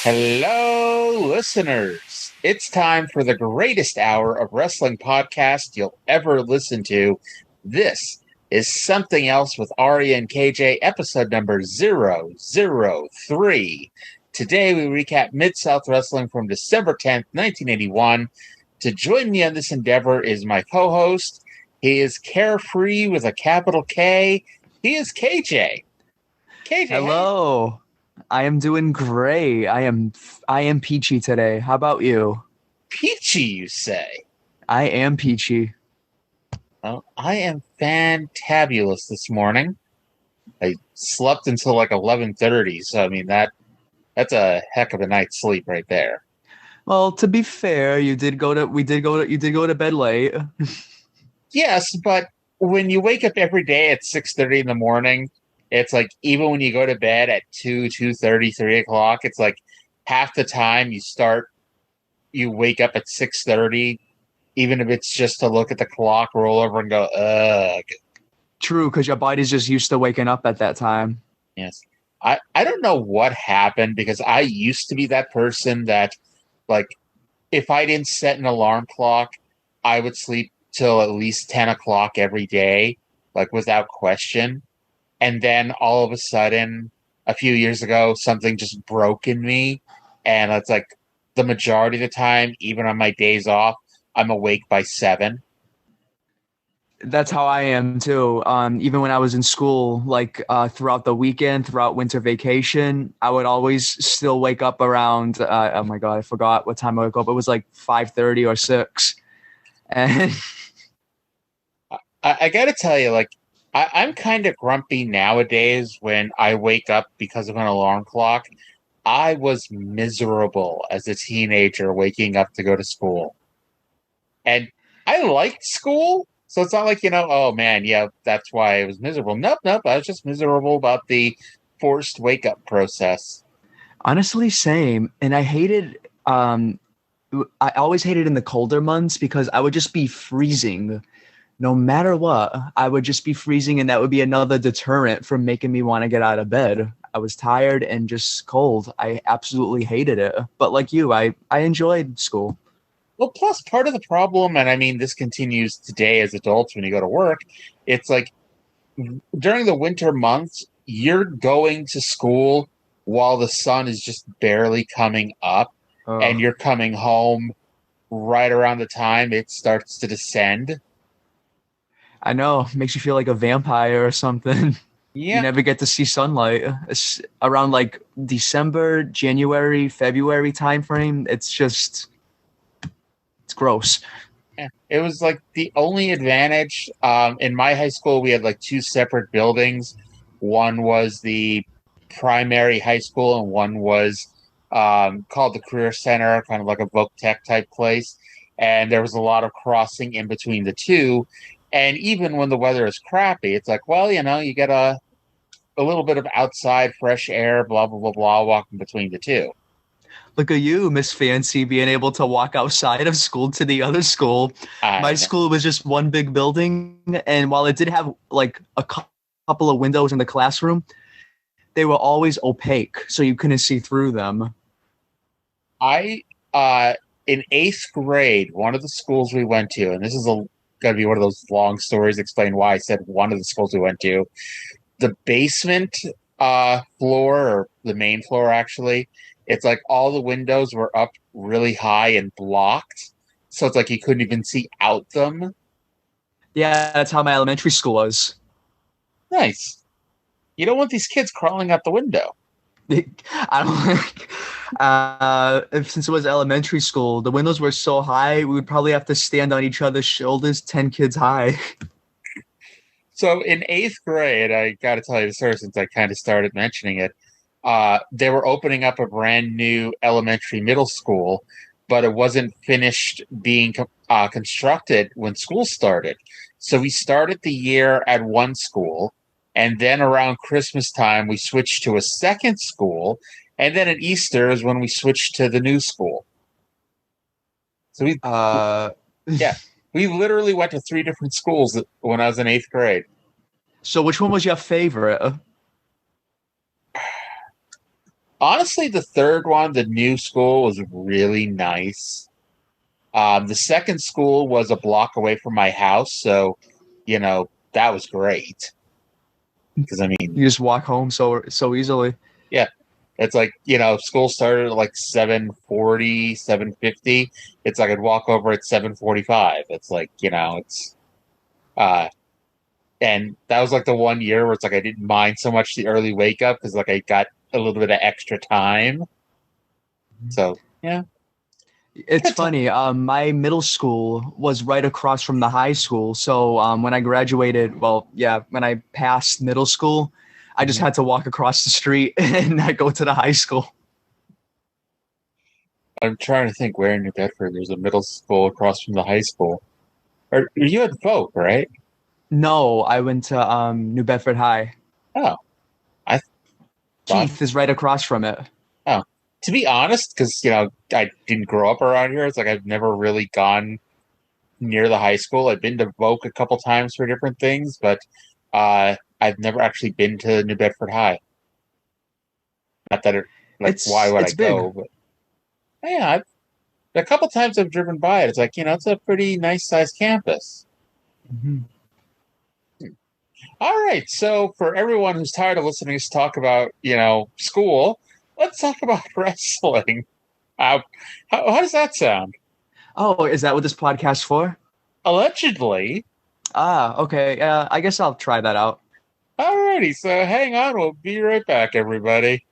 Hello, listeners. It's time for the greatest hour of wrestling podcast you'll ever listen to. This is Something Else with Ari and KJ, episode number 003. Today we recap Mid-South Wrestling from December 10th, 1981. To join me on this endeavor is my co-host. He is carefree with a capital K. He is KJ. KJ, Hello. I am doing great. I am peachy today. How about you? Peachy, you say? I am peachy. Well, I am fantabulous this morning. I slept until like 11:30, so I mean that's a heck of a night's sleep right there. Well, to be fair, you did go to bed late. Yes, but when you wake up every day at 6:30 in the morning, it's like even when you go to bed at 2:30, 3 o'clock, it's like half the time you wake up at 6:30, even if it's just to look at the clock, roll over and go, ugh. True, because your body's just used to waking up at that time. Yes. I don't know what happened because I used to be that person that, like, if I didn't set an alarm clock, I would sleep till at least 10 o'clock every day, like, without question. And then all of a sudden, a few years ago, something just broke in me. And it's like the majority of the time, even on my days off, I'm awake by 7. That's how I am too. Even when I was in school, like throughout the weekend, throughout winter vacation, I would always still wake up around. Oh my god, I forgot what time I woke up. It was like 5:30 or 6. And I got to tell you, like, I'm kind of grumpy nowadays when I wake up because of an alarm clock. I was miserable as a teenager waking up to go to school. And I liked school, so it's not like, oh man, yeah, that's why I was miserable. Nope, nope, I was just miserable about the forced wake up process. honestly, same. And I always hated in the colder months because I would just be freezing. No matter what, I would just be freezing, and that would be another deterrent from making me want to get out of bed. I was tired and just cold. I absolutely hated it. But like you, I enjoyed school. Well, plus part of the problem, and I mean, this continues today as adults when you go to work, it's like during the winter months, you're going to school while the sun is just barely coming up, and Oh, you're coming home right around the time it starts to descend. I know. Makes you feel like a vampire or something. You Yeah, never get to see sunlight. It's around like December, January, February timeframe. It's gross. yeah. It was like the only advantage. In my high school, we had like two separate buildings. One was the primary high school, and one was called the Career Center, kind of like a Voc Tech type place. And there was a lot of crossing in between the two. And even when the weather is crappy, it's like, well, you get a little bit of outside fresh air, blah, blah, blah, blah, walking between the two. Look at you, Miss Fancy, being able to walk outside of school to the other school. My I know. school was just one big building, and while it did have like a couple of windows in the classroom, they were always opaque, so you couldn't see through them. I, uh, in eighth grade, one of the schools we went to, and this is going to be one of those long stories, explain why I said one of the schools we went to, the basement floor, or the main floor actually, it's like all the windows were up really high and blocked. So it's like you couldn't even see out them. Yeah, that's how my elementary school was. Nice. You don't want these kids crawling out the window. I don't. Since it was elementary school, the windows were so high, we would probably have to stand on each other's shoulders, 10 kids high. So in eighth grade, I got to tell you the story since I kind of started mentioning it. They were opening up a brand new elementary middle school, but it wasn't finished being constructed when school started. So we started the year at one school, and then around Christmas time, we switched to a second school, and then at Easter is when we switched to the new school. So Uh, yeah, we literally went to 3 different schools when I was in eighth grade. so which one was your favorite? Honestly, the third one, the new school, was really nice. The second school was a block away from my house, so that was great. Because I mean, You just walk home so easily. yeah, it's like school started at like 7:40, 7:50. It's like I'd walk over at 7:45. It's like it's uh, and that was like the one year where it's like I didn't mind so much the early wake up because like I got a little bit of extra time. So yeah. It's funny. My middle school was right across from the high school. So when I graduated, when I passed middle school, I just had to walk across the street and I go to the high school. I'm trying to think where in New Bedford there's a middle school across from the high school. Or you had Folk, right? No, I went to New Bedford High. Oh, I thought. Keith is right across from it. Oh, to be honest, because I didn't grow up around here. It's like I've never really gone near the high school. I've been to Voc a couple times for different things, but I've never actually been to New Bedford High. Not that why would I go? But yeah, a couple times I've driven by it. It's like it's a pretty nice sized campus. Mm-hmm. All right, so for everyone who's tired of listening to us talk about school, let's talk about wrestling. How does that sound? Oh, is that what this podcast's for? Allegedly. Ah, okay. I guess I'll try that out. Alrighty, so hang on. We'll be right back, everybody.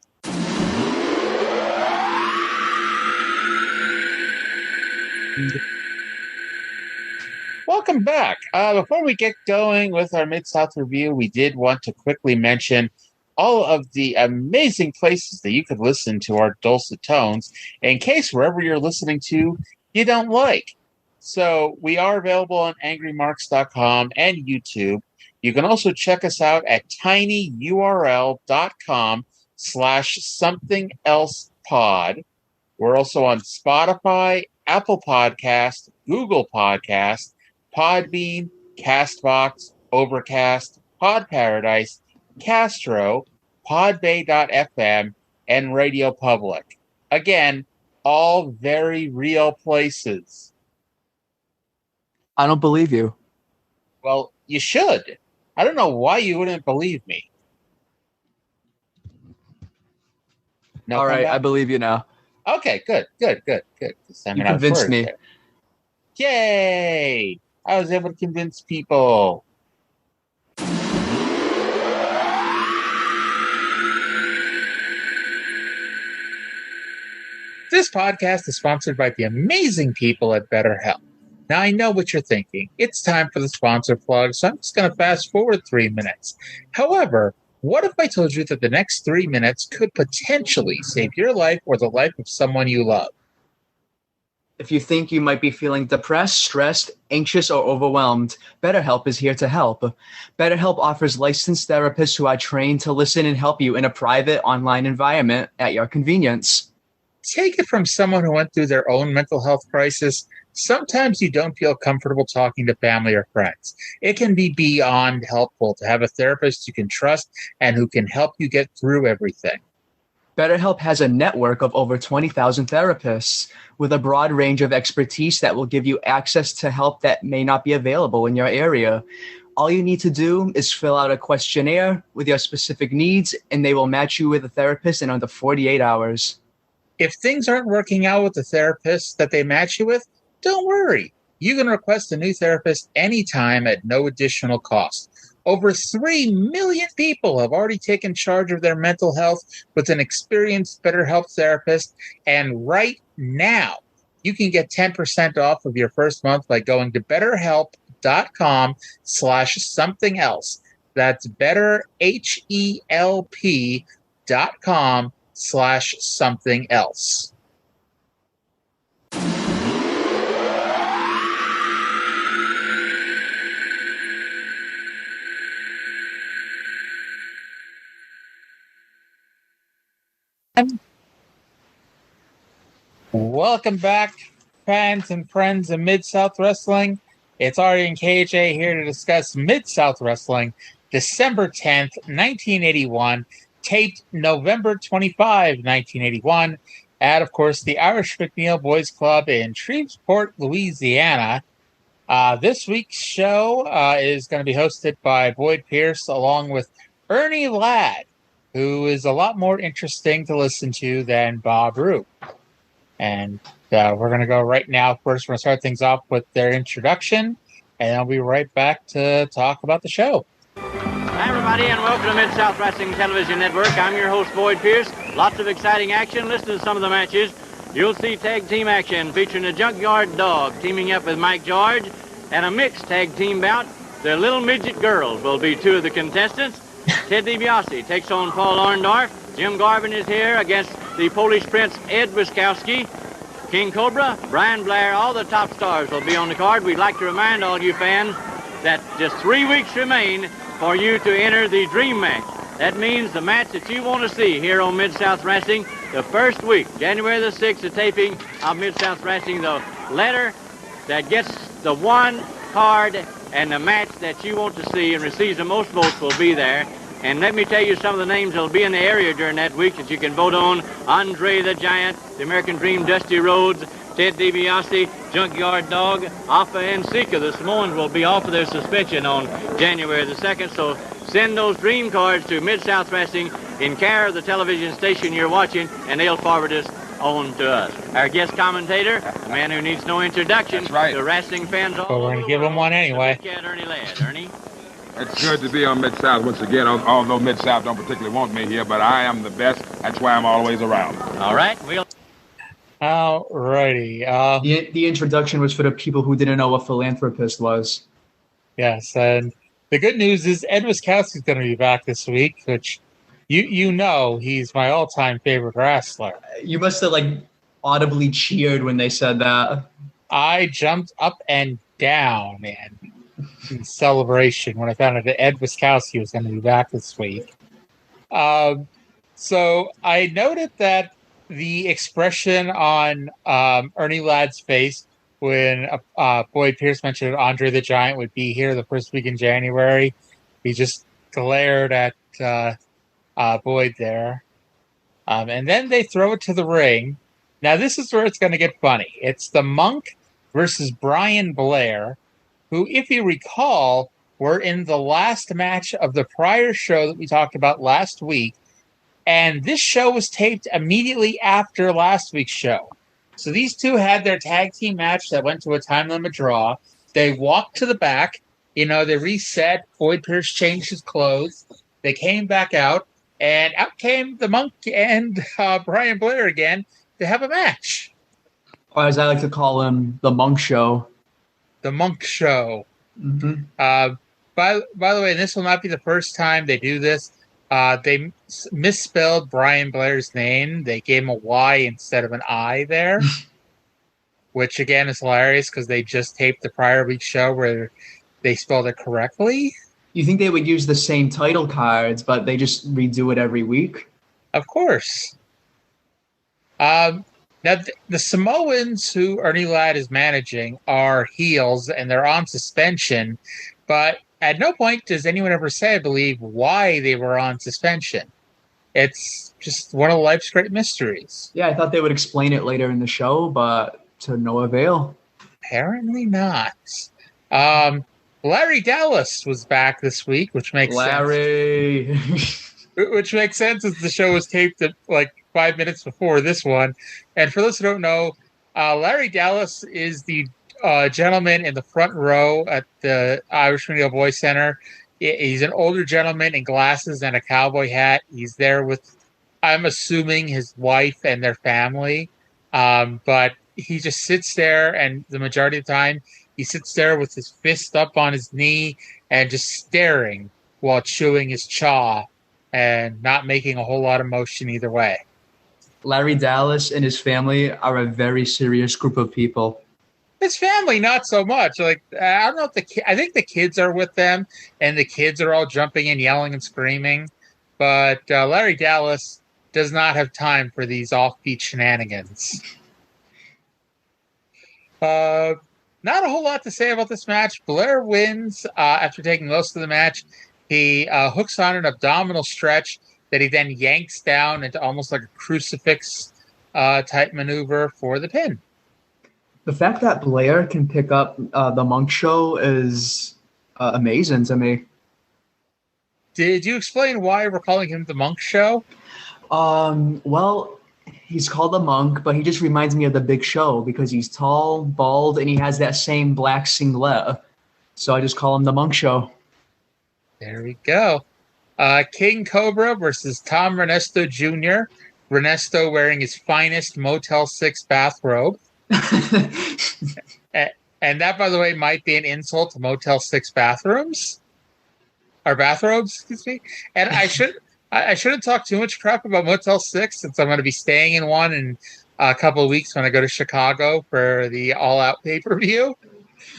Welcome back. Before we get going with our Mid-South review, we did want to quickly mention all of the amazing places that you could listen to our dulcet tones in case wherever you're listening to you don't like. So we are available on angrymarks.com and YouTube. You can also check us out at tinyurl.com/somethingelsepod. We're also on Spotify, Apple Podcast, Google Podcast, Podbean, Castbox, Overcast, Pod Paradise, Castro, Podbay.fm, and Radio Public. Again, all very real places. I don't believe you. Well, you should. I don't know why you wouldn't believe me. No, all right, I believe you now. Okay, good. You convinced me. There. Yay! I was able to convince people. This podcast is sponsored by the amazing people at BetterHelp. Now, I know what you're thinking. It's time for the sponsor plug, so I'm just going to fast forward 3 minutes. However, what if I told you that the next 3 minutes could potentially save your life or the life of someone you love? If you think you might be feeling depressed, stressed, anxious, or overwhelmed, BetterHelp is here to help. BetterHelp offers licensed therapists who are trained to listen and help you in a private online environment at your convenience. Take it from someone who went through their own mental health crisis. Sometimes you don't feel comfortable talking to family or friends. It can be beyond helpful to have a therapist you can trust and who can help you get through everything. BetterHelp has a network of over 20,000 therapists with a broad range of expertise that will give you access to help that may not be available in your area. All you need to do is fill out a questionnaire with your specific needs, and they will match you with a therapist in under 48 hours. If things aren't working out with the therapist that they match you with, don't worry. You can request a new therapist anytime at no additional cost. Over 3 million people have already taken charge of their mental health with an experienced BetterHelp therapist. And right now, you can get 10% off of your first month by going to betterhelp.com/something else. That's betterhelp.com/something else. Welcome back, fans and friends of Mid-South Wrestling. It's Ari and KJ here to discuss Mid-South Wrestling, December 10th, 1981. taped November 25, 1981, at, of course, the Irish McNeil Boys Club in Shreveport, Louisiana. This week's show is going to be hosted by Boyd Pierce along with Ernie Ladd, who is a lot more interesting to listen to than Bob Roop. And we're going to go right now. First, we're going to start things off with their introduction, and I'll be right back to talk about the show. Hi, everybody, and welcome to Mid-South Wrestling Television Network. I'm your host, Boyd Pierce. Lots of exciting action. Listen to some of the matches. You'll see tag team action featuring the Junkyard Dog teaming up with Mike George, and a mixed tag team bout. The Little Midget Girls will be two of the contestants. Ted DiBiase takes on Paul Orndorff. Jim Garvin is here against the Polish Prince Ed Wiskowski. King Cobra, Brian Blair, all the top stars will be on the card. We'd like to remind all you fans that just 3 weeks remain for you to enter the dream match. That means the match that you want to see here on Mid-South Wrestling the first week, January the 6th, the taping of Mid-South Wrestling. The letter that gets the one card and the match that you want to see and receives the most votes will be there. And let me tell you some of the names that will be in the area during that week that you can vote on. Andre the Giant, the American Dream, Dusty Rhodes, Ted DiBiase, Junkyard Dog, Alpha and Sika. The Samoans will be off of their suspension on January the 2nd. So send those dream cards to Mid-South Wrestling in care of the television station you're watching, and they'll forward us on to us. Our guest commentator, a man who needs no introduction. That's right. To wrestling fans all But we're over going the to give world. him one anyway. The big cat, Ernie Ladd. Ernie? It's good to be on Mid-South once again, although Mid-South don't particularly want me here, but I am the best. That's why I'm always around. All right. We'll Alrighty. The introduction was for the people who didn't know what philanthropist was. Yes, and the good news is Ed Wiskowski's going to be back this week, which you know he's my all-time favorite wrestler. You must have audibly cheered when they said that. I jumped up and down, man, in celebration when I found out that Ed Wiskowski was going to be back this week. So I noted that the expression on Ernie Ladd's face when Boyd Pierce mentioned Andre the Giant would be here the first week in January, he just glared at Boyd there. And then they throw it to the ring. Now, this is where it's going to get funny. It's the Monk versus Brian Blair, who, if you recall, were in the last match of the prior show that we talked about last week. And this show was taped immediately after last week's show. So these two had their tag team match that went to a time limit draw. They walked to the back. They reset. Boyd Pierce changed his clothes. They came back out. And out came the Monk and Brian Blair again to have a match. Or as I like to call him, the Monk Show. The Monk Show. Mm-hmm. By the way, this will not be the first time they do this. They misspelled Brian Blair's name. They gave him a Y instead of an I there, which again is hilarious because they just taped the prior week's show where they spelled it correctly. You think they would use the same title cards, but they just redo it every week? Of course. Now, the Samoans who Ernie Ladd is managing are heels, and they're on suspension, but at no point does anyone ever say, I believe, why they were on suspension. It's just one of life's great mysteries. Yeah, I thought they would explain it later in the show, but to no avail. Apparently not. Larry Dallas was back this week, which makes sense. Which makes sense as the show was taped at 5 minutes before this one. And for those who don't know, Larry Dallas is the gentleman in the front row at the Irish McNeil Boys Center. He's an older gentleman in glasses and a cowboy hat. He's there with, I'm assuming, his wife and their family. But he just sits there, and the majority of the time, he sits there with his fist up on his knee and just staring while chewing his chaw and not making a whole lot of motion either way. Larry Dallas and his family are a very serious group of people. His family, not so much. I don't know if I think the kids are with them, and the kids are all jumping and yelling and screaming. But Larry Dallas does not have time for these offbeat shenanigans. Not a whole lot to say about this match. Blair wins after taking most of the match. He hooks on an abdominal stretch that he then yanks down into almost like a crucifix type maneuver for the pin. The fact that Blair can pick up the Monk Show is amazing to me. Did you explain why we're calling him the Monk Show? Well, he's called the Monk, but he just reminds me of the Big Show because he's tall, bald, and he has that same black singlet. So I just call him the Monk Show. There we go. King Cobra versus Tom Renesto Jr. Renesto wearing his finest Motel 6 bathrobe. And that, by the way, might be an insult to Motel 6 bathrooms. Or bathrobes, excuse me. And I shouldn't talk too much crap about Motel 6 since I'm going to be staying in one in a couple of weeks when I go to Chicago for the All Out pay-per-view.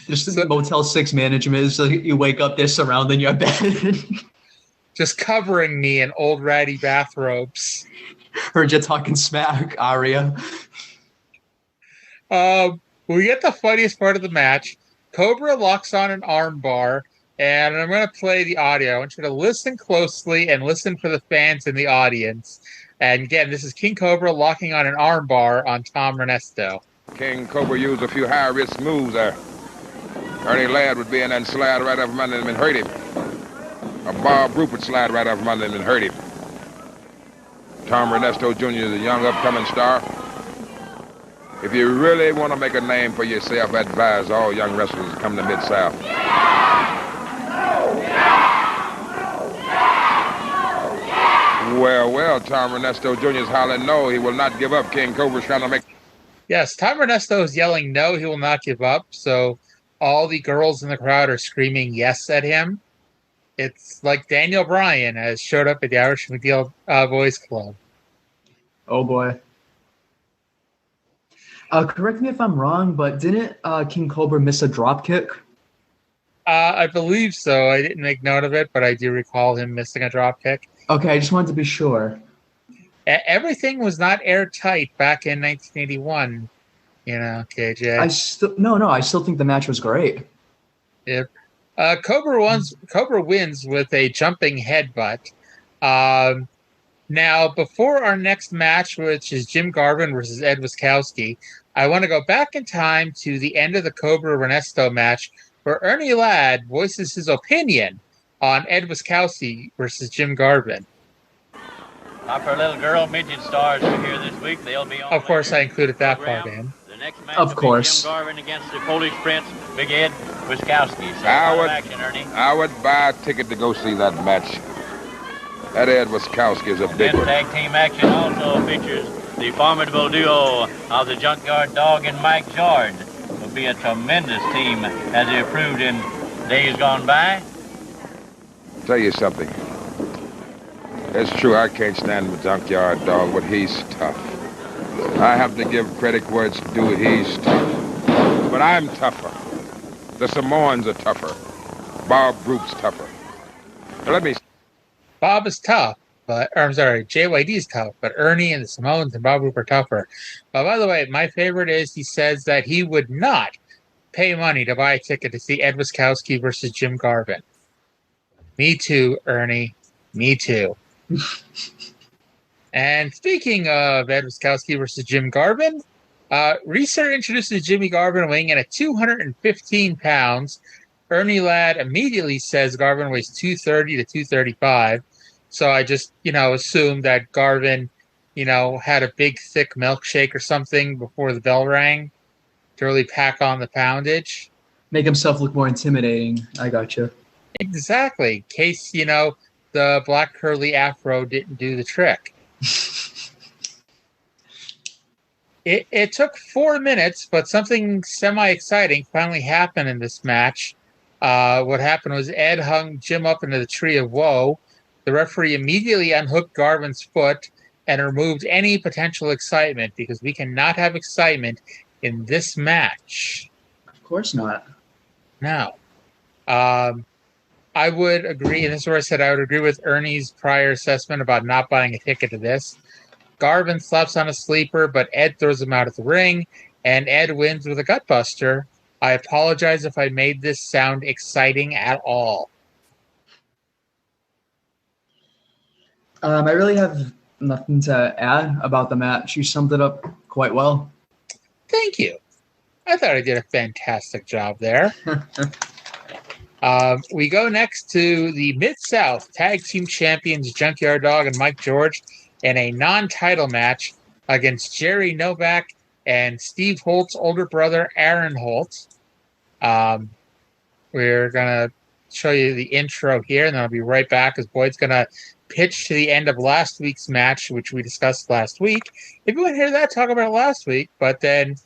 Just Motel 6 management, so you wake up, they're surrounding your bed. Just covering me in old ratty bathrobes. Heard you talking smack, Aria. We get the funniest part of the match. Cobra locks on an arm bar, and I'm going to play the audio. I want you to listen closely and listen for the fans in the audience. And again, this is King Cobra locking on an arm bar on Tom Renesto. King Cobra used a few high-risk moves there. Ernie Ladd would be in and slide right up from under him and hurt him. Or Bob Roop would slide right up from under him and hurt him. Tom Renesto Jr. is a young upcoming star. If you really want to make a name for yourself, I advise all young wrestlers to come to Mid-South. Well, Tom Renesto Jr. is hollering no. He will not give up. King Cobra's trying to make... Yes, Tom Renesto is yelling no, he will not give up. So all the girls in the crowd are screaming yes at him. It's like Daniel Bryan has showed up at the Irish McNeil Boys Club. Oh, boy. Correct me if I'm wrong, but didn't King Cobra miss a drop kick? I believe so. I didn't make note of it, but I do recall him missing a drop kick. Okay, I just wanted to be sure. Everything was not airtight back in 1981, KJ. I still think the match was great. Yep. Cobra wins with a jumping headbutt. Now, before our next match, which is Jim Garvin versus Ed Wiskowski, I want to go back in time to the end of the Cobra Renesto match where Ernie Ladd voices his opinion on Ed Wiskowski versus Jim Garvin. Our little girl midget stars are here this week. They'll be on. Of course, I included that program. part in. The next match of course. Jim Garvin against the Polish Prince, Big Ed Wiskowski. So I would buy a ticket to go see that match. That Ed Wiskowski is a big one. Tag team action also features the formidable duo of the Junkyard Dog and Mike Jard. Will be a tremendous team as they have proved in days gone by. Tell you something. It's true, I can't stand the Junkyard Dog, but he's tough. I have to give credit where it's due. He's tough. But I'm tougher. The Samoans are tougher. Bob Roop's tougher. Now let me... Bob is tough, JYD is tough, but Ernie and the Samoans and Bob Roop are tougher. But by the way, my favorite is he says that he would not pay money to buy a ticket to see Ed Wiskowski versus Jim Garvin. Me too, Ernie. Me too. And speaking of Ed Wiskowski versus Jim Garvin, research introduces Jimmy Garvin weighing in at 215 pounds. Ernie Ladd immediately says Garvin weighs 230 to 235. So I just, assumed that Garvin, had a big, thick milkshake or something before the bell rang to really pack on the poundage. Make himself look more intimidating. I gotcha. Exactly. In case, the black curly afro didn't do the trick. It took 4 minutes, but something semi-exciting finally happened in this match. What happened was Ed hung Jim up into the tree of woe. The referee immediately unhooked Garvin's foot and removed any potential excitement because we cannot have excitement in this match. Of course not. No. I would agree, and this is where I said I would agree with Ernie's prior assessment about not buying a ticket to this. Garvin slaps on a sleeper, but Ed throws him out of the ring, and Ed wins with a gutbuster. I apologize if I made this sound exciting at all. I really have nothing to add about the match. You summed it up quite well. Thank you. I thought I did a fantastic job there. We go next to the Mid-South Tag Team Champions Junkyard Dog and Mike George in a non-title match against Jerry Novak and Steve Holt's older brother, Aaron Holt. We're going to show you the intro here, and then I'll be right back as Boyd's going to pitch to the end of last week's match, which we discussed last week. If you want to hear that, talk about it last week, but then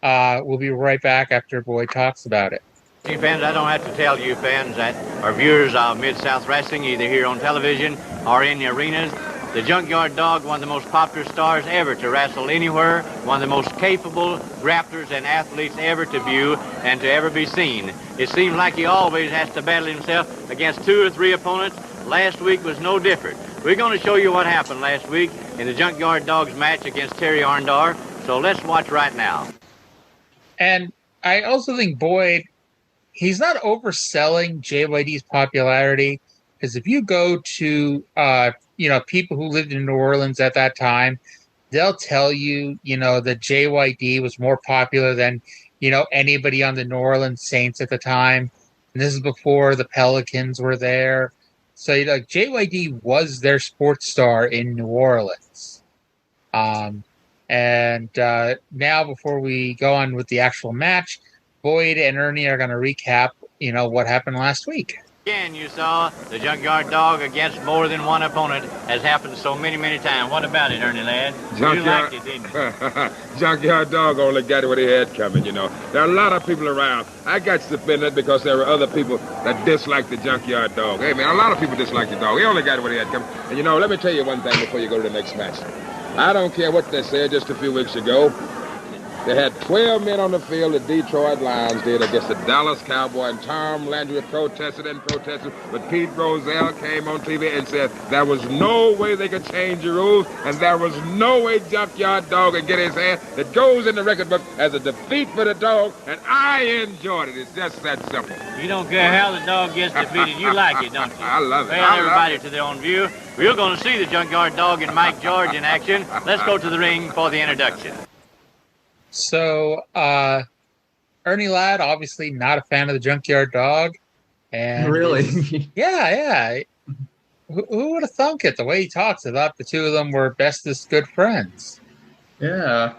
we'll be right back after Boyd talks about it. Hey fans, I don't have to tell you fans that are viewers of Mid-South Wrestling, either here on television or in the arenas, the Junkyard Dog, one of the most popular stars ever to wrestle anywhere, one of the most capable grapplers and athletes ever to view and to ever be seen. It seems like he always has to battle himself against 2 or 3 opponents. Last week was no different. We're going to show you what happened last week in the Junkyard Dog's match against Terry Arndar, so let's watch right now. And I also think Boyd, he's not overselling JYD's popularity, because if you go to people who lived in New Orleans at that time, they'll tell you, that JYD was more popular than, anybody on the New Orleans Saints at the time. And this is before the Pelicans were there. So, JYD was their sports star in New Orleans. Now, before we go on with the actual match, Boyd and Ernie are going to recap, what happened last week. Again, you saw the Junkyard Dog against more than one opponent has happened so many, many times. What about it, Ernie, lad? You liked it, didn't you? Junkyard Dog only got what he had coming, There are a lot of people around. I got suspended because there were other people that disliked the Junkyard Dog. Hey, man, a lot of people dislike the dog. He only got what he had coming. And, let me tell you one thing before you go to the next match. I don't care what they said just a few weeks ago. They had 12 men on the field, the Detroit Lions did, against the Dallas Cowboys, and Tom Landry protested, but Pete Rozelle came on TV and said there was no way they could change the rules, and there was no way Junkyard Dog could get his hand. It goes in the record book as a defeat for the dog, and I enjoyed it. It's just that simple. You don't care how the dog gets defeated. You like it, don't you? I love it. Well, everybody to their own view. We're going to see the Junkyard Dog and Mike George in action. Let's go to the ring for the introduction. So, Ernie Ladd, obviously not a fan of the Junkyard Dog. And Really? Yeah. Who would have thunk it? The way he talks, I thought the two of them were bestest good friends. Yeah.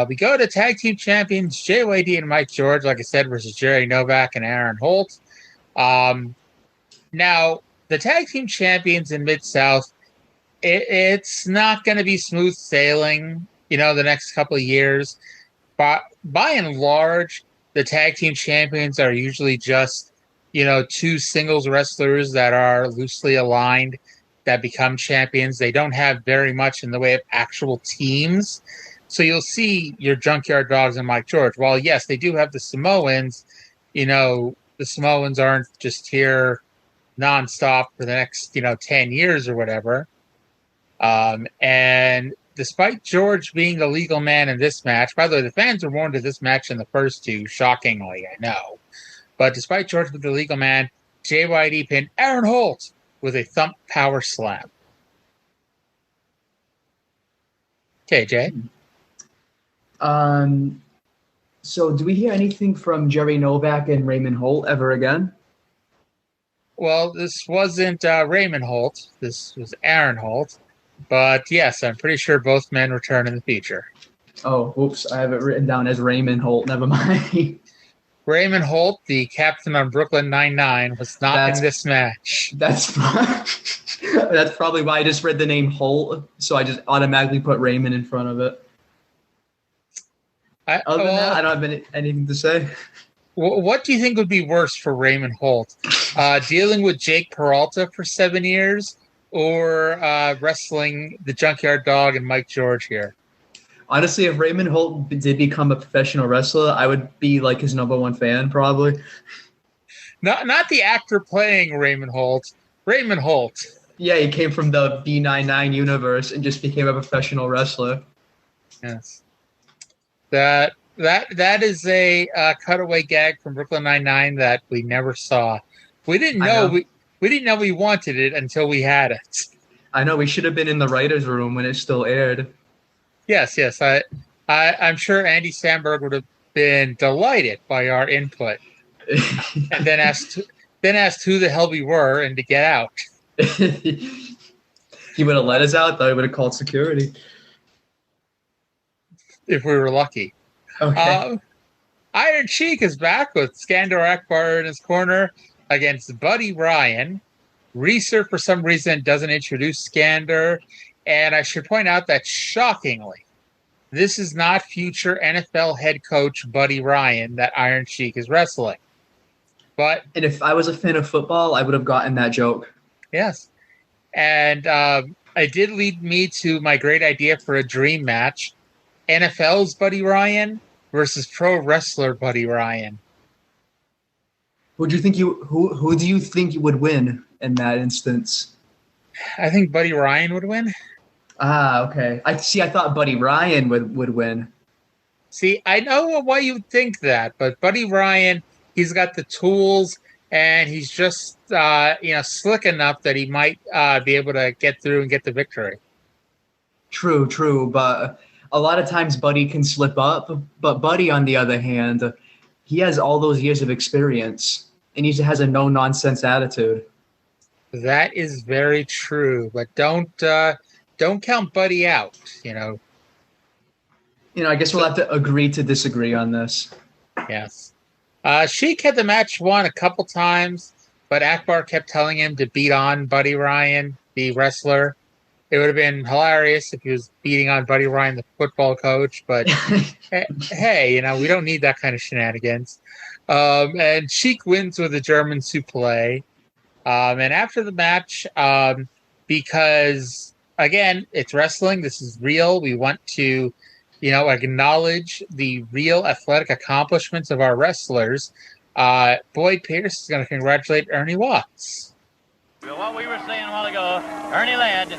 We go to Tag Team Champions JYD and Mike George, like I said, versus Jerry Novak and Aaron Holt. Now, the Tag Team Champions in Mid-South, it's not going to be smooth sailing, the next couple of years. But by and large, the Tag Team Champions are usually just, 2 singles wrestlers that are loosely aligned that become champions. They don't have very much in the way of actual teams. So you'll see your Junkyard Dogs and Mike George. While, yes, they do have the Samoans, the Samoans aren't just here nonstop for the next, 10 years or whatever. And despite George being the legal man in this match, by the way, the fans were warned of this match in the first 2, shockingly, I know. But despite George being the legal man, JYD pinned Aaron Holt with a thump power slam. Okay, Jay? So do we hear anything from Jerry Novak and Raymond Holt ever again? Well, this wasn't Raymond Holt. This was Aaron Holt. But yes, I'm pretty sure both men return in the future. Oh, whoops. I have it written down as Raymond Holt. Never mind. Raymond Holt, the captain on Brooklyn Nine-Nine, was not in this match. That's probably why I just read the name Holt, so I just automatically put Raymond in front of it. Other than that, I don't have anything to say. What do you think would be worse for Raymond Holt? Dealing with Jake Peralta for 7 years, or wrestling the Junkyard Dog and Mike George here? Honestly, if Raymond Holt did become a professional wrestler, I would be like his #1 fan, probably. Not the actor playing Raymond Holt. Raymond Holt. Yeah, he came from the B99 universe and just became a professional wrestler. Yes. That is a cutaway gag from Brooklyn Nine-Nine that we never saw. We didn't know we didn't know we wanted it until we had it. I know we should have been in the writers' room when it still aired. Yes. I'm sure Andy Samberg would have been delighted by our input, and then asked who the hell we were and to get out. He would have let us out, though. He would have called security. If we were lucky. Okay. Iron Sheik is back with Skandor Akbar in his corner against Buddy Ryan. Reeser, for some reason, doesn't introduce Skandor. And I should point out that, shockingly, this is not future NFL head coach Buddy Ryan that Iron Sheik is wrestling. And if I was a fan of football, I would have gotten that joke. Yes. And it did lead me to my great idea for a dream match. NFL's Buddy Ryan versus pro wrestler Buddy Ryan. Who do you think you would win in that instance? I think Buddy Ryan would win. Ah, okay. I thought Buddy Ryan would win. See, I know why you think that, but Buddy Ryan, he's got the tools, and he's just slick enough that he might be able to get through and get the victory. True, but a lot of times Buddy can slip up. But Buddy, on the other hand, he has all those years of experience, and he has a no-nonsense attitude. That is very true, but don't count Buddy out. I guess we'll have to agree to disagree on this. Yes. Sheik had the match won a couple times, but Akbar kept telling him to beat on Buddy Ryan, the wrestler. It would have been hilarious if he was beating on Buddy Ryan, the football coach, but hey, we don't need that kind of shenanigans. And Sheik wins with a German suplex. And after the match, because, again, it's wrestling, this is real, we want to, acknowledge the real athletic accomplishments of our wrestlers. Boyd Pierce is going to congratulate Ernie Watts. Well, what we were saying a while ago, Ernie Ladd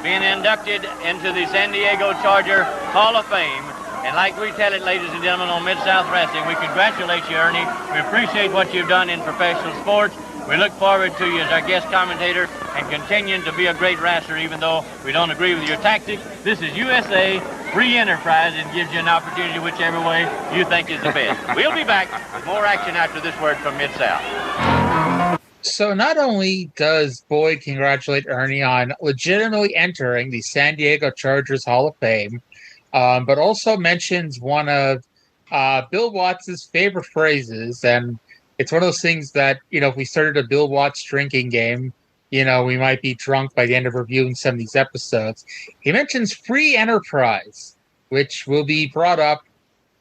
being inducted into the San Diego Charger Hall of Fame. And like we tell it, ladies and gentlemen, on Mid-South Wrestling, we congratulate you, Ernie. We appreciate what you've done in professional sports. We look forward to you as our guest commentator and continuing to be a great wrestler, even though we don't agree with your tactics. This is USA Free Enterprise and gives you an opportunity whichever way you think is the best. We'll be back with more action after this word from Mid-South. So not only does Boyd congratulate Ernie on legitimately entering the San Diego Chargers Hall of Fame, but also mentions one of Bill Watts' favorite phrases. And it's one of those things that, if we started a Bill Watts drinking game, we might be drunk by the end of reviewing some of these episodes. He mentions free enterprise, which will be brought up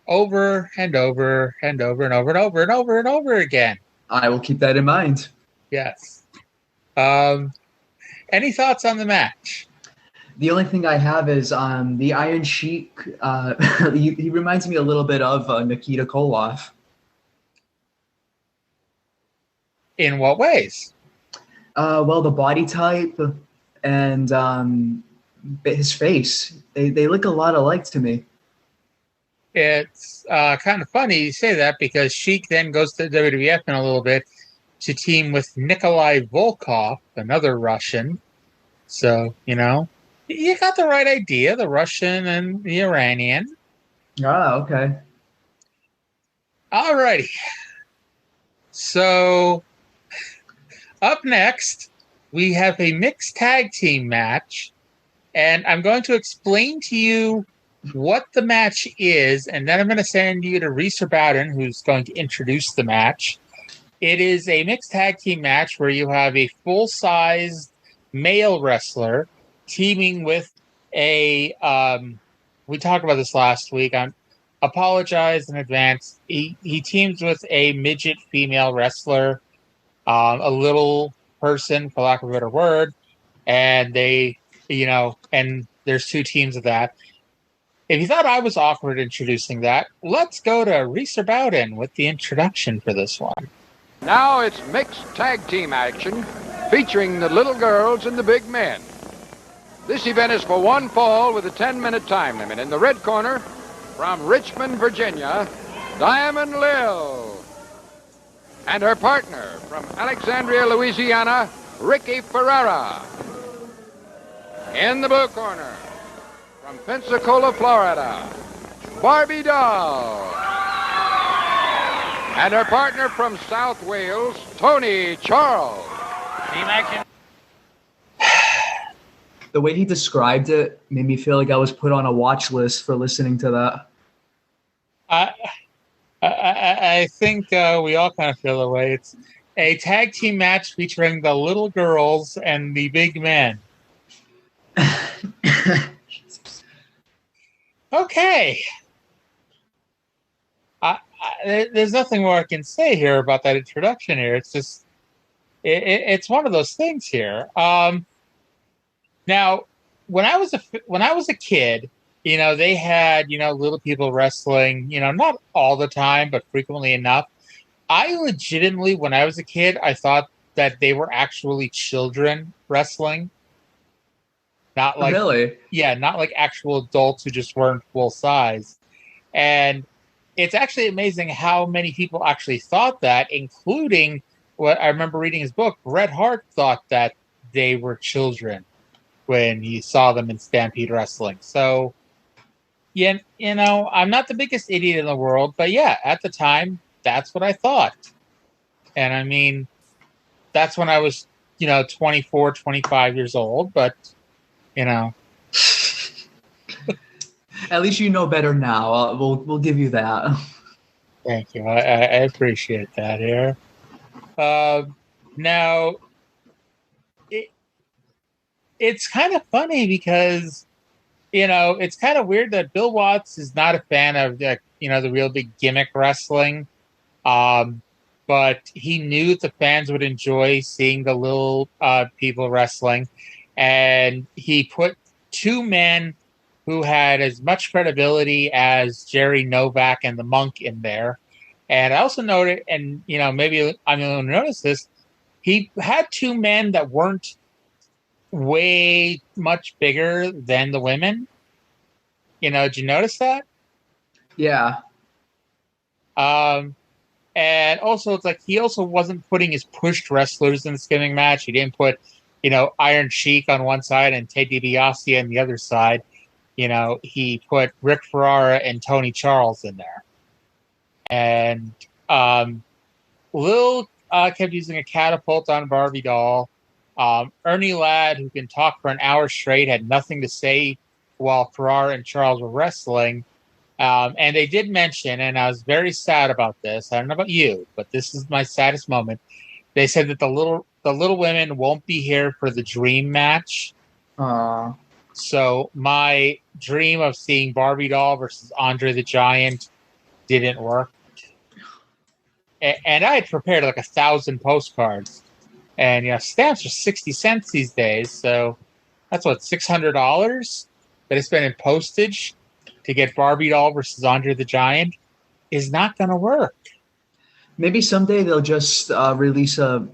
over and over and over and over and over and over and over again. I will keep that in mind. Yes. Any thoughts on the match? The only thing I have is the Iron Sheik. He reminds me a little bit of Nikita Koloff. In what ways? Well, the body type and his face. They look a lot alike to me. It's kind of funny you say that because Sheik then goes to WWF in a little bit to team with Nikolai Volkov, another Russian. So, you got the right idea, the Russian and the Iranian. Ah, okay. Alrighty. So, up next, we have a mixed tag team match. And I'm going to explain to you what the match is, and then I'm going to send you to Reeser Bowden, who's going to introduce the match. It is a mixed tag team match where you have a full-sized male wrestler teaming with a we talked about this last week. I apologize in advance. He teams with a midget female wrestler, a little person, for lack of a better word, and they, and there's two teams of that. If you thought I was awkward introducing that, let's go to Reeser Bowden with the introduction for this one. Now it's mixed tag team action featuring the little girls and the big men. This event is for one fall with a 10-minute time limit. In the red corner, from Richmond, Virginia, Diamond Lil. And her partner from Alexandria, Louisiana, Ricky Ferrara. In the blue corner, from Pensacola, Florida, Barbie Doll. And her partner from South Wales, Tony Charles. Team action. The way he described it made me feel like I was put on a watch list for listening to that. I think we all kind of feel the way. It's a tag team match featuring the little girls and the big men. Okay. There's nothing more I can say here about that introduction here. It's just, it's one of those things here. Now, when I was a kid, you know, they had, you know, little people wrestling, you know, not all the time, but frequently enough. I legitimately, when I was a kid, I thought that they were actually children wrestling. Not like, Really? yeah, not like actual adults who just weren't full size. And it's actually amazing how many people actually thought that, including what I remember reading his book. Bret Hart thought that they were children when he saw them in Stampede Wrestling. So, yeah, you know, I'm not the biggest idiot in the world, but yeah, at the time, that's what I thought. And I mean, that's when I was, you know, 24, 25 years old, but, you know. At least you know better now. We'll give you that. Thank you. I appreciate that here. Now, it's kind of funny because, you know, it's kind of weird that Bill Watts is not a fan of, you know, the real big gimmick wrestling. But he knew the fans would enjoy seeing the little people wrestling. And he put two men who had as much credibility as Jerry Novak and the Monk in there. And I also noted, and, you know, maybe I'm going to notice this, he had two men that weren't way much bigger than the women. You know, did you notice that? Yeah. And also, it's like he also wasn't putting his pushed wrestlers in the skimming match. He didn't put, you know, Iron Sheik on one side and Ted DiBiase on the other side. You know, he put Rick Ferrara and Tony Charles in there. And Lil kept using a catapult on Barbie Doll. Ernie Ladd, who can talk for an hour straight, had nothing to say while Ferrara and Charles were wrestling. And they did mention, and I was very sad about this. I don't know about you, but this is my saddest moment. They said that the little women won't be here for the dream match. So my dream of seeing Barbie Doll versus Andre the Giant didn't work. And I had prepared like 1,000 postcards. And, you know, stamps are 60 cents these days. So that's what, $600 that I spent in postage to get Barbie Doll versus Andre the Giant is not going to work. Maybe someday they'll just release a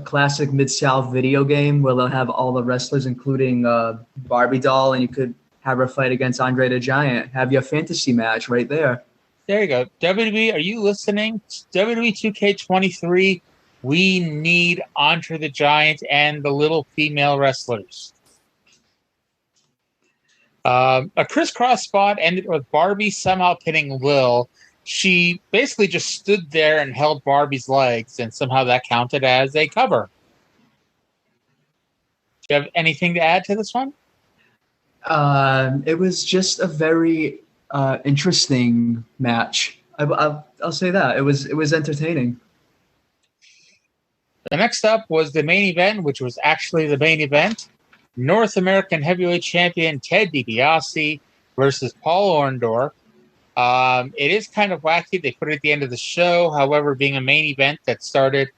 classic Mid-South video game where they'll have all the wrestlers, including Barbie Doll, and you could have her fight against Andre the Giant. Have your fantasy match right there. There you go. WWE, are you listening? WWE 2K23, we need Andre the Giant and the little female wrestlers. A crisscross spot ended with Barbie somehow pinning Lil. She basically just stood there and held Barbie's legs, and somehow that counted as a cover. Do you have anything to add to this one? It was just a very interesting match. I'll say that. It was entertaining. The next up was the main event, which was actually the main event. North American Heavyweight Champion Ted DiBiase versus Paul Orndorff. It is kind of wacky. They put it at the end of the show. However, being a main event that started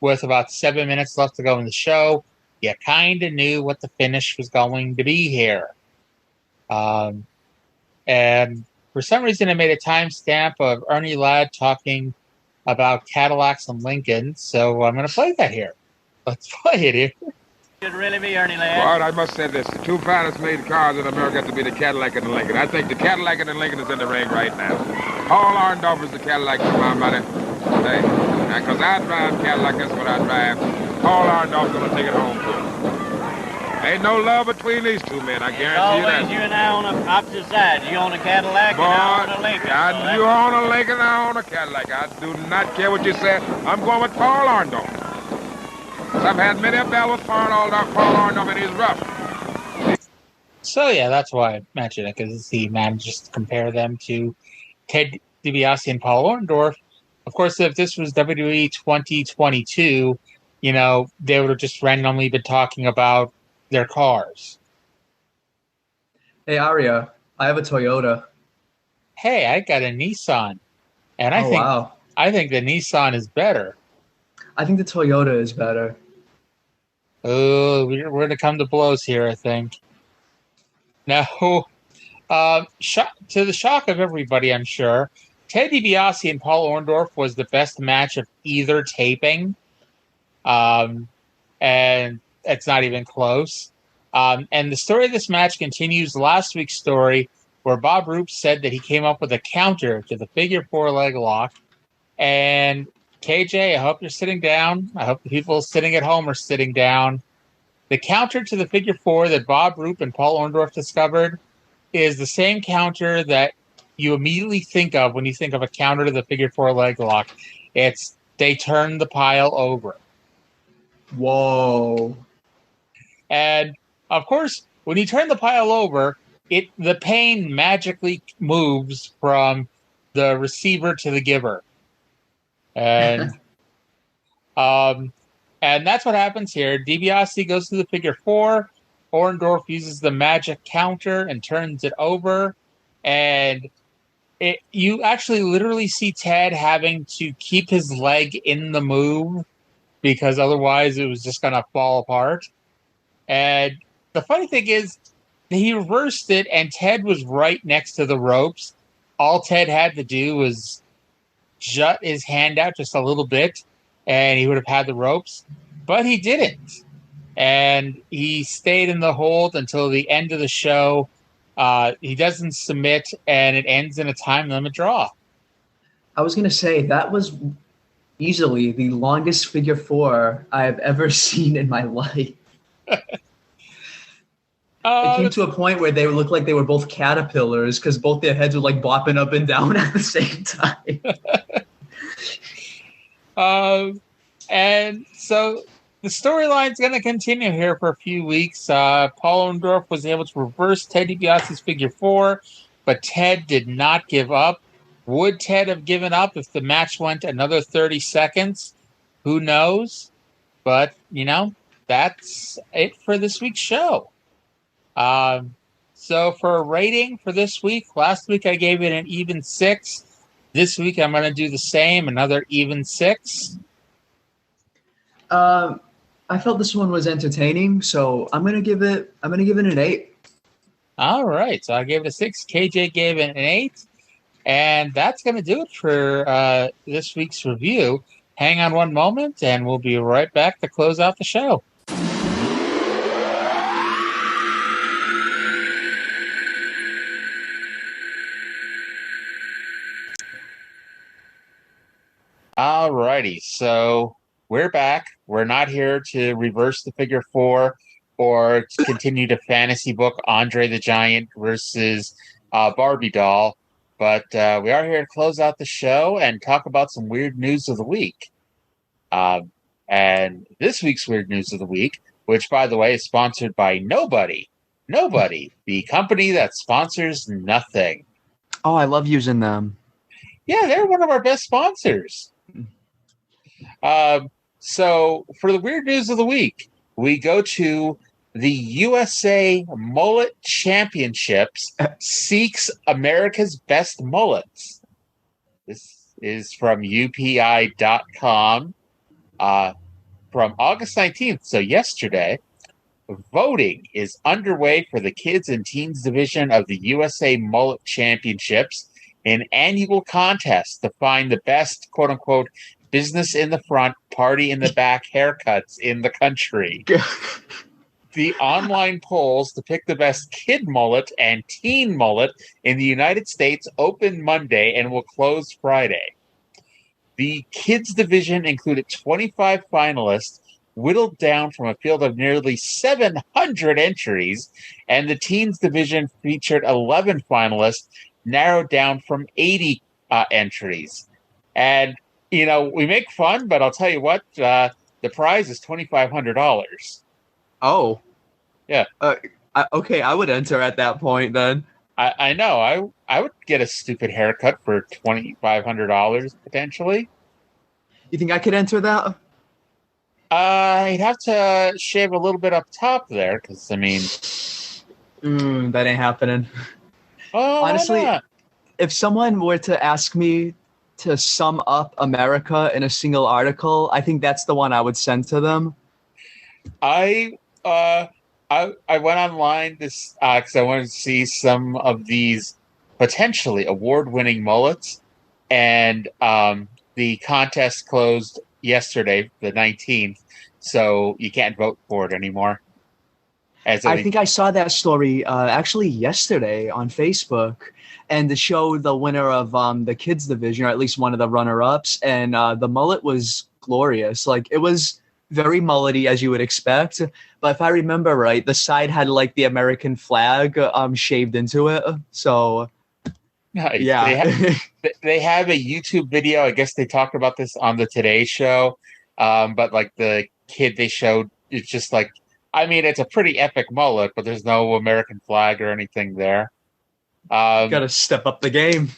with about 7 minutes left to go in the show, you kind of knew what the finish was going to be here. And for some reason, I made a timestamp of Ernie Ladd talking about Cadillacs and Lincolns. So I'm going to play that here. Let's play it here. Should really be Ernie Ladd. All right, I must say this. The two finest made cars in America have to be the Cadillac and the Lincoln. I think the Cadillac and the Lincoln is in the ring right now. Paul Orndorff is the Cadillac for my money. Because I drive Cadillac, that's what I drive. Paul Orndorff's going to take it home too. Ain't no love between these two men, I It's guarantee you always that. you and I on the opposite sides. You on a Cadillac and I on a Lincoln. You own a Lincoln, I own a Cadillac. I do not care what you say. I'm going with Paul Orndorff. I've had many a battle with Paul Orndorff, and he's rough. So yeah, that's why I mentioned it, because he manages to compare them to Ted DiBiase and Paul Orndorff. Of course, if this was WWE 2022, they would have just randomly been talking about their cars. Hey, Aria, I have a Toyota. Hey, I got a Nissan, and Wow. I think the Nissan is better. I think the Toyota is better. Oh, we're going to come to blows here, I think. Now, to the shock of everybody, I'm sure, Ted DiBiase and Paul Orndorff was the best match of either taping. And it's not even close. And the story of this match continues last week's story, where Bob Roop said that he came up with a counter to the figure 4 leg lock. And KJ, I hope you're sitting down. I hope the people sitting at home are sitting down. The counter to the figure 4 that Bob Roop and Paul Orndorff discovered is the same counter that you immediately think of when you think of a counter to the figure 4 leg lock. It's they turn the pile over. Whoa. And of course, when you turn the pile over, the pain magically moves from the receiver to the giver. And and that's what happens here. DiBiase goes to the figure 4. Orndorff uses the magic counter and turns it over. And you actually literally see Ted having to keep his leg in the move, because otherwise it was just going to fall apart. And the funny thing is, he reversed it, and Ted was right next to the ropes. All Ted had to do was jut his hand out just a little bit, and he would have had the ropes. But he didn't. And he stayed in the hold until the end of the show. He doesn't submit, and it ends in a time limit draw. I was going to say, that was easily the longest figure 4 I have ever seen in my life. It came to a point where they looked like they were both caterpillars, because both their heads were like bopping up and down at the same time. And so the storyline's going to continue here for a few weeks. Paul Orndorff was able to reverse Ted DiBiase's figure 4, but Ted did not give up. Would Ted have given up if the match went another 30 seconds? Who knows? But, that's it for this week's show. So for a rating for this week, last week I gave it an even 6. This week I'm going to do the same, another even 6. I felt this one was entertaining, so I'm gonna give it an 8. All right, so I gave it a 6. KJ gave it an 8, and that's going to do it for this week's review. Hang on one moment, and we'll be right back to close out the show. All righty, so we're back. We're not here to reverse the figure 4 or to continue to fantasy book Andre the Giant versus Barbie doll, but we are here to close out the show and talk about some weird news of the week. And this week's weird news of the week, which, by the way, is sponsored by Nobody, the company that sponsors nothing. Oh, I love using them. Yeah, they're one of our best sponsors. So for the weird news of the week, we go to the USA Mullet Championships seeks America's best mullets. This is from UPI.com from August 19th, so yesterday. Voting is underway for the Kids and Teens Division of the USA Mullet Championships, an annual contest to find the best, quote-unquote, business in the front, party in the back haircuts in the country. The online polls to pick the best kid mullet and teen mullet in the United States open Monday and will close Friday. The kids division included 25 finalists whittled down from a field of nearly 700 entries, and the teens division featured 11 finalists, narrowed down from 80 entries. And, we make fun, but I'll tell you what, the prize is $2,500. Oh. Yeah. Okay, I would enter at that point then. I know. I would get a stupid haircut for $2,500 potentially. You think I could enter that? I'd have to shave a little bit up top there, because that ain't happening. Oh, honestly, if someone were to ask me to sum up America in a single article, I think that's the one I would send to them. I went online this because I wanted to see some of these potentially award-winning mullets, and the contest closed yesterday, the 19th, so you can't vote for it anymore. I think I saw that story actually yesterday on Facebook, and to show the winner of the kids division, or at least one of the runner-ups, and the mullet was glorious. Like, it was very mullety, as you would expect, but if I remember right, the side had like the American flag shaved into it. So nice. Yeah. They have a YouTube video. I guess they talked about this on the Today Show, but like the kid they showed, it's just like, I mean, it's a pretty epic mullet, but there's no American flag or anything there. Gotta step up the game.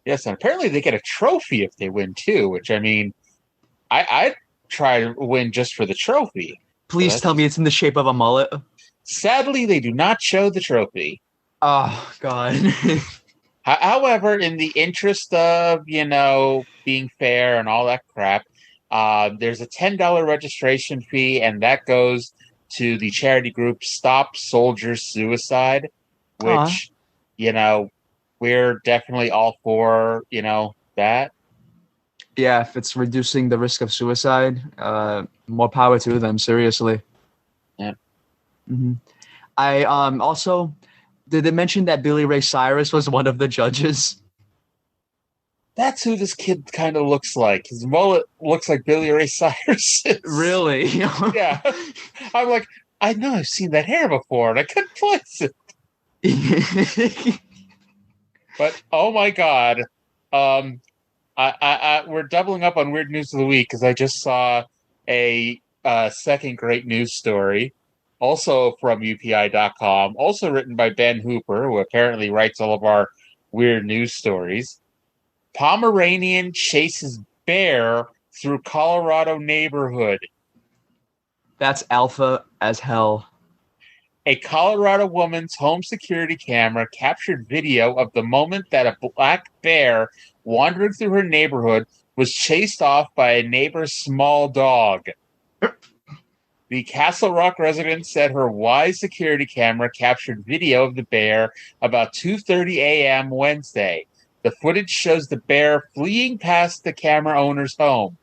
Yes, and apparently they get a trophy if they win too, which, I mean, I'd try to win just for the trophy. Please tell me it's in the shape of a mullet. Sadly, they do not show the trophy. Oh, God. However, in the interest of, being fair and all that crap, there's a $10 registration fee, and that goes to the charity group Stop Soldiers Suicide, which, we're definitely all for, that. Yeah, if it's reducing the risk of suicide, more power to them, seriously. Yeah. Mm-hmm. I also, did they mention that Billy Ray Cyrus was one of the judges? That's who this kid kind of looks like. His mullet looks like Billy Ray Cyrus. Really? Yeah. I'm like, I know I've seen that hair before, and I couldn't place it. But, oh my God. We're doubling up on Weird News of the Week, because I just saw a second great news story, also from UPI.com, also written by Ben Hooper, who apparently writes all of our weird news stories. Pomeranian chases bear through Colorado neighborhood. That's alpha as hell. A Colorado woman's home security camera captured video of the moment that a black bear wandering through her neighborhood was chased off by a neighbor's small dog. The Castle Rock resident said her Wise security camera captured video of the bear about 2:30 a.m. Wednesday. The footage shows the bear fleeing past the camera owner's home.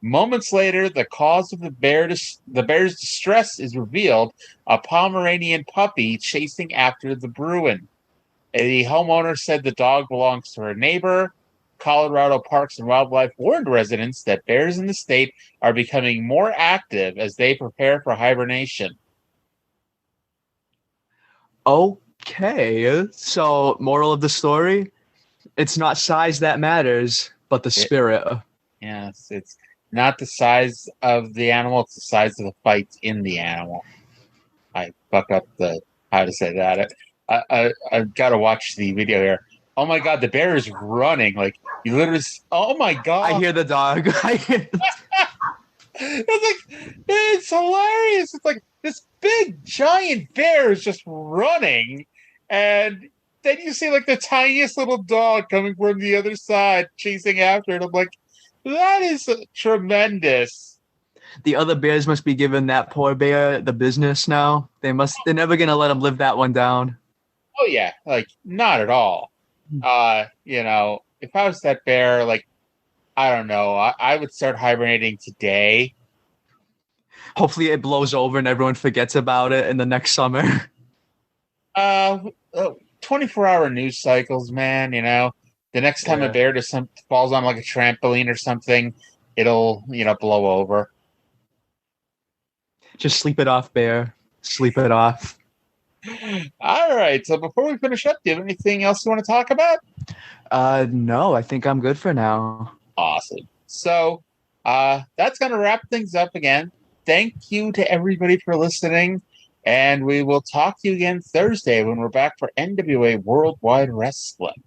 Moments later, the cause of the bear's distress is revealed: a Pomeranian puppy chasing after the Bruin. The homeowner said the dog belongs to her neighbor. Colorado Parks and Wildlife warned residents that bears in the state are becoming more active as they prepare for hibernation. Okay, so moral of the story, it's not size that matters, but the spirit. Yes, it's not the size of the animal, it's the size of the fight in the animal. I fuck up how to say that. I've got to watch the video here. Oh my God, the bear is running. Like, you literally, oh my God. I hear the dog. It's hilarious. It's like this big giant bear is just running, and then you see like the tiniest little dog coming from the other side chasing after it. I'm like, that is tremendous. The other bears must be giving that poor bear the business now. They're never gonna let him live that one down. Oh yeah, like not at all. If I was that bear, like, I don't know, I would start hibernating today. Hopefully it blows over and everyone forgets about it in the next summer. 24-hour news cycles, man. The next time a bear falls on like a trampoline or something, it'll blow over. Just sleep it off, Bear. Sleep it off. All right. So before we finish up, do you have anything else you want to talk about? No, I think I'm good for now. Awesome. So that's going to wrap things up again. Thank you to everybody for listening. And we will talk to you again Thursday when we're back for NWA Worldwide Wrestling.